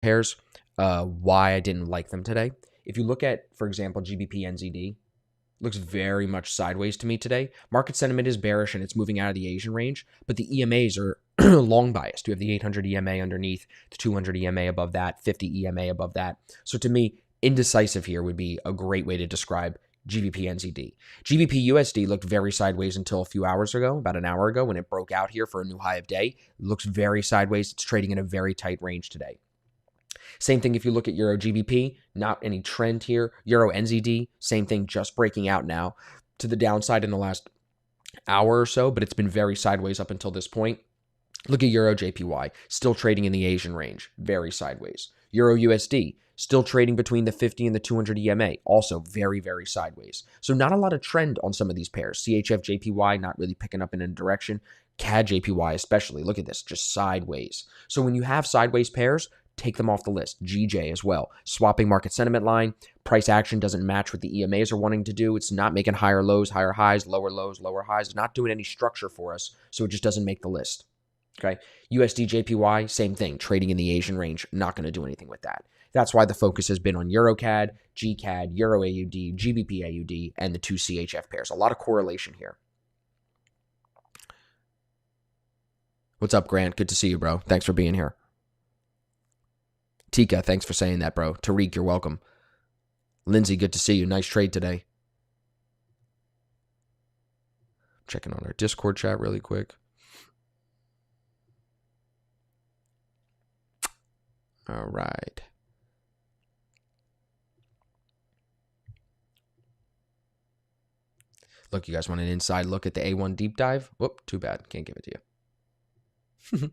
pairs, why I didn't like them today. If you look at, for example, GBP NZD, looks very much sideways to me today. Market sentiment is bearish and it's moving out of the Asian range, but the EMAs are long biased. You have the 800 EMA underneath, the 200 EMA above that, 50 EMA above that. So to me, indecisive here would be a great way to describe GBP NZD. GBP USD looked very sideways until a few hours ago, about an hour ago, when it broke out here for a new high of day. It looks very sideways. It's trading in a very tight range today. Same thing if you look at Euro GBP, not any trend here. Euro NZD, same thing, just breaking out now to the downside in the last hour or so, but it's been very sideways up until this point. Look at Euro JPY, still trading in the Asian range, very sideways. Euro USD, still trading between the 50 and the 200 EMA, also very, very sideways. So not a lot of trend on some of these pairs. CHF JPY not really picking up in a direction. CAD JPY especially, look at this, just sideways. So when you have sideways pairs, take them off the list. GJ as well. Swapping market sentiment line. Price action doesn't match what the EMAs are wanting to do. It's not making higher lows, higher highs, lower highs. It's not doing any structure for us, so it just doesn't make the list. Okay. USD JPY, same thing. Trading in the Asian range, not going to do anything with that. That's why the focus has been on EuroCAD, GCAD, Euro AUD, GBP AUD, and the two CHF pairs. A lot of correlation here. What's up, Grant? Good to see you, bro. Thanks for being here. Tika, thanks for saying that, bro. Tariq, you're welcome. Lindsay, good to see you. Nice trade today. Checking on our Discord chat really quick. All right. Look, you guys want an inside look at the A1 deep dive? Whoop, too bad. Can't give it to you.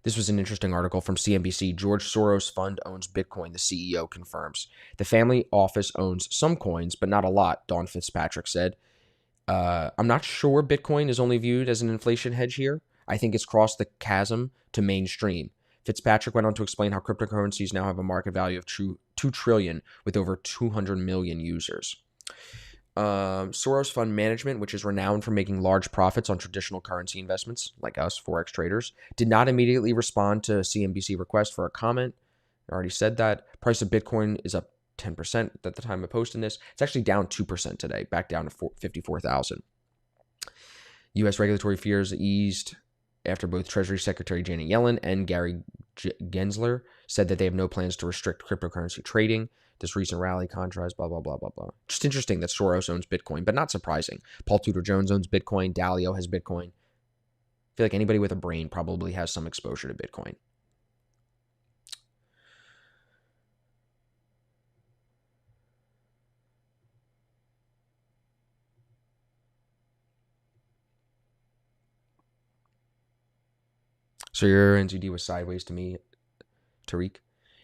This was an interesting article from CNBC. George Soros Fund owns Bitcoin, the CEO confirms. The family office owns some coins, but not a lot, Dawn Fitzpatrick said. I'm not sure Bitcoin is only viewed as an inflation hedge here. I think it's crossed the chasm to mainstream. Fitzpatrick went on to explain how cryptocurrencies now have a market value of $2 trillion with over 200 million users. Soros Fund Management, which is renowned for making large profits on traditional currency investments, like us, Forex traders, did not immediately respond to CNBC request for a comment. I already said that. Price of Bitcoin is up 10% at the time of posting this. It's actually down 2% today, back down to 54,000. U.S. regulatory fears eased after both Treasury Secretary Janet Yellen and Gary Gensler said that they have no plans to restrict cryptocurrency trading. This recent rally contrast, blah, blah, blah, blah, blah. Just interesting that Soros owns Bitcoin, but not surprising. Paul Tudor Jones owns Bitcoin. Dalio has Bitcoin. I feel like anybody with a brain probably has some exposure to Bitcoin. So your NZD was sideways to me, Tariq.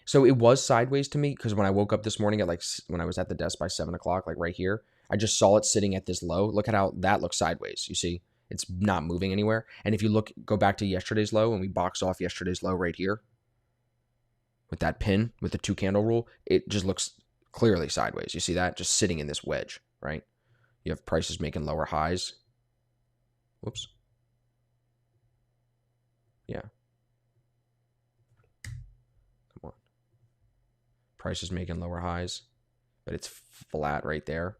So it was sideways to me because when I woke up this morning at when I was at the desk by 7 o'clock, like right here, I just saw it sitting at this low. Look at how that looks sideways. You see, it's not moving anywhere. And if you go back to yesterday's low and we box off yesterday's low right here with that pin, with the 2 candle rule, it just looks clearly sideways. You see that? Just sitting in this wedge, right? You have prices making lower highs. Whoops. Yeah. Price is making lower highs, but it's flat right there.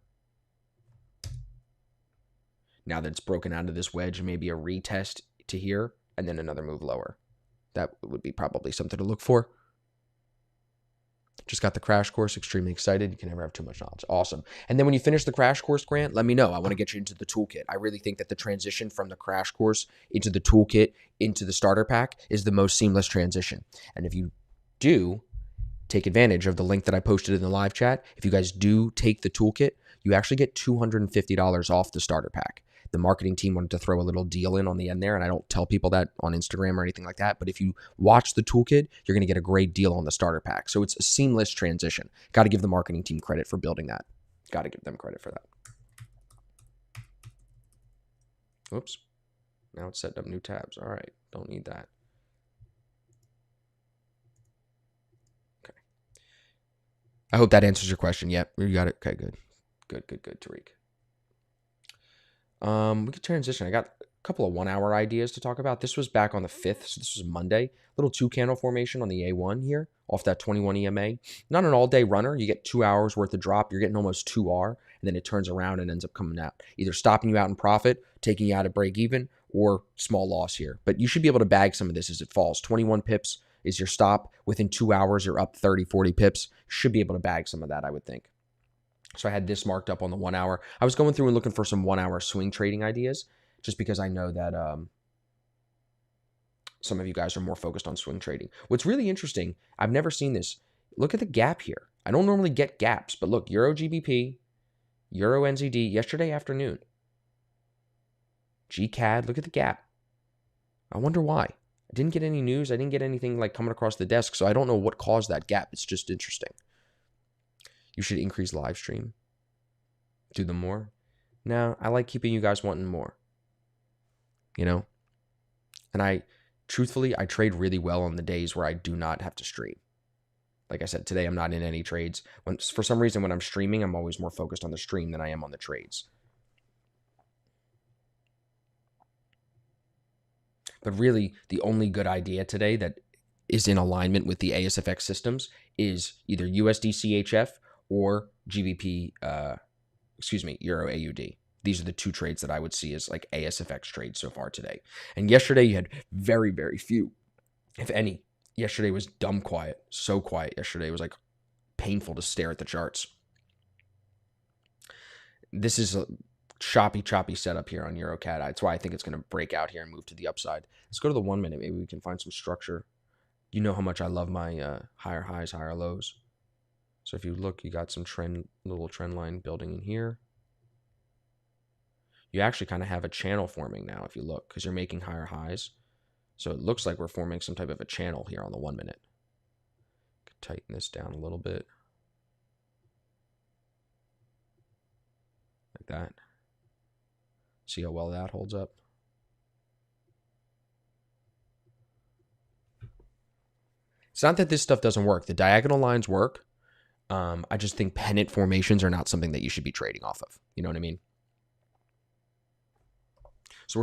Now that it's broken out of this wedge, maybe a retest to here and then another move lower. That would be probably something to look for. Just got the crash course, extremely excited. You can never have too much knowledge. Awesome. And then when you finish the crash course, Grant, let me know. I want to get you into the toolkit. I really think that the transition from the crash course into the toolkit into the starter pack is the most seamless transition. And if you do take advantage of the link that I posted in the live chat, if you guys do take the toolkit, you actually get $250 off the starter pack. The marketing team wanted to throw a little deal in on the end there, and I don't tell people that on Instagram or anything like that, but if you watch the toolkit, you're going to get a great deal on the starter pack. So it's a seamless transition. Got to give the marketing team credit for building that. Got to give them credit for that. Oops. Now it's setting up new tabs. All right. Don't need that. Okay. I hope that answers your question. Yep. You got it. Okay, good. Good, Tariq. We could transition. I got couple of 1 hour ideas to talk about. This was back on the 5th, so this was Monday. Little 2 candle formation on the A1 here off that 21 EMA. Not an all day runner. You get 2 hours worth of drop. You're getting almost 2R, and then it turns around and ends up coming out, either stopping you out in profit, taking you out at break even, or small loss here. But you should be able to bag some of this as it falls. 21 pips is your stop. Within 2 hours, you're up 30, 40 pips. Should be able to bag some of that, I would think. So I had this marked up on the 1 hour. I was going through and looking for some 1 hour swing trading ideas, just because I know that some of you guys are more focused on swing trading. What's really interesting, I've never seen this. Look at the gap here. I don't normally get gaps, but look, Euro GBP, Euro NZD yesterday afternoon. GCAD, look at the gap. I wonder why. I didn't get any news. I didn't get anything like coming across the desk, so I don't know what caused that gap. It's just interesting. You should increase live stream. Do them more. No, I like keeping you guys wanting more. You know? And truthfully, I trade really well on the days where I do not have to stream. Like I said, today I'm not in any trades. For some reason, when I'm streaming, I'm always more focused on the stream than I am on the trades. But really, the only good idea today that is in alignment with the ASFX systems is either USD CHF or GBP, Euro AUD. These are the two trades that I would see as like ASFX trades so far today. And yesterday you had very, very few, if any. Yesterday was dumb quiet, so quiet yesterday. It was like painful to stare at the charts. This is a choppy setup here on EuroCAD. That's why I think it's going to break out here and move to the upside. Let's go to the 1 minute. Maybe we can find some structure. You know how much I love my higher highs, higher lows. So if you look, you got some little trend line building in here. You actually kind of have a channel forming now if you look, because you're making higher highs. So it looks like we're forming some type of a channel here on the 1 minute. Tighten this down a little bit. Like that. See how well that holds up. It's not that this stuff doesn't work. The diagonal lines work. I just think pennant formations are not something that you should be trading off of. You know what I mean?